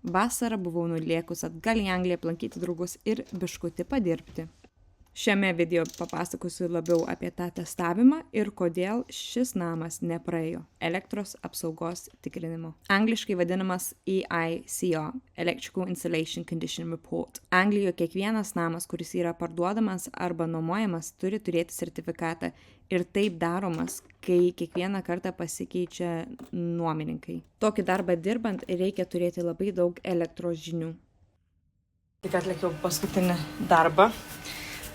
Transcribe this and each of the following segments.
Vasarą buvau nulėkus atgal į Angliją aplankyti draugus ir biškutį padirbti. Šiame video papasakosiu labiau apie tą testavimą ir kodėl šis namas nepraėjo elektros apsaugos tikrinimo. Angliškai vadinamas EICR, Electrical Installation Condition Report. Anglijoje kiekvienas namas, kuris yra parduodamas arba nuomojamas, turi turėti sertifikatą ir taip daromas, kai kiekvieną kartą pasikeičia nuomininkai. Tokį darbą dirbant reikia turėti labai daug elektros žinių. Tik atlikiau paskutinį darbą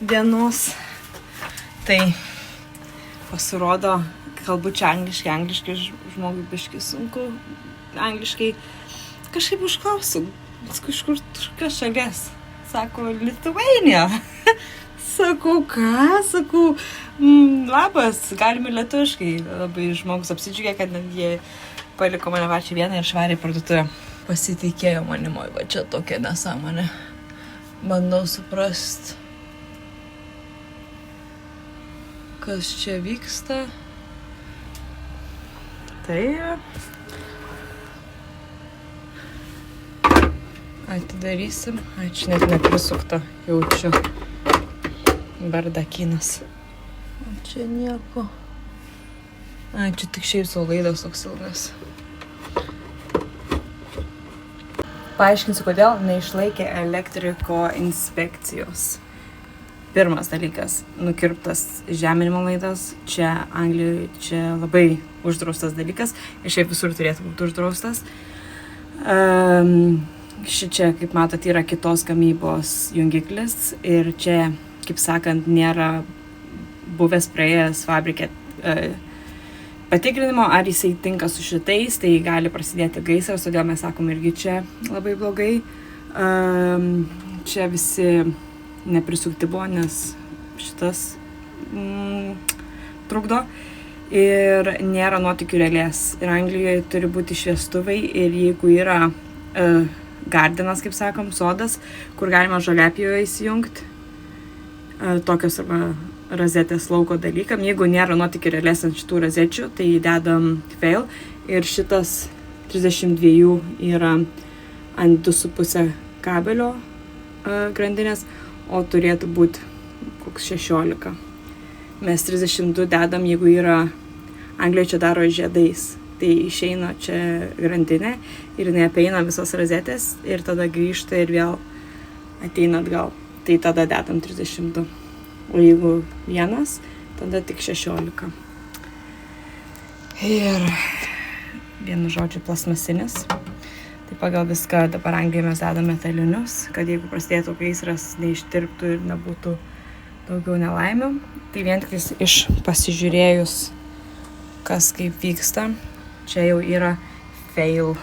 dienos, tai pasirodo, kalbu čia angliškai žmogui biškai sunku, angliškai kažkaip užklausiu, kažkur šalies, sako Lithuania, sakau, ką, sakau, labas, galime lietuviškai, labai žmogus apsidžiugė, kad jie paliko mane pačią vieną ir švarė parduotuvę. Pasitikėjo manimo, va čia tokia nesąmonė, bandau suprast, kas čia vyksta. Tai atidarysim. Čia net neprisukta, jaučiu bardakynas. O čia nieko. Čia tik šiaip savo laidas toks ilgas. Paaiškinsiu, kodėl neišlaikė elektriko inspekcijos. Pirmas dalykas, nukirptas žeminimo laidas, čia Anglijoje čia labai uždraustas dalykas ir šiaip visur turėtų būti uždraustas. Šičia, kaip matot, yra kitos gamybos jungiklis ir čia, kaip sakant, nėra buvęs praėjęs fabrike patikrinimo, ar jisai tinka su šitais, tai gali prasidėti gaisras, todėl mes sakom irgi čia labai blogai. Čia visi neprisukti buvo, nes šitas trukdo ir nėra nuotykių relės. Ir Anglijoje turi būti šviestuvai ir jeigu yra gardinas, kaip sakom, sodas, kur galima žoliapjoje įsijungti, tokios arba rozetės lauko dalykam. Jeigu nėra nuotykių relės ant šitų rozečių, tai dedam fail ir šitas 32 yra ant 2,5 kabelio grandinės, o turėtų būti koks 16. Mes 32 dedam, jeigu yra, Anglijoje čia daro žiedais, tai išeina čia grandinė ir jinai apeina visas rozetės ir tada grįžta ir vėl ateina atgal. Tai tada dedam 32. O jeigu vienas, tada tik 16. Ir vienu žodžiu plasmasinis. Tai pagal viską dabar Anglijoje mes dedam metalinius, kad jeigu prasidėtų gaisras, neištirptų ir nebūtų daugiau nelaimių. Tai vien tik iš pasižiūrėjus, kas kaip vyksta, čia jau yra fail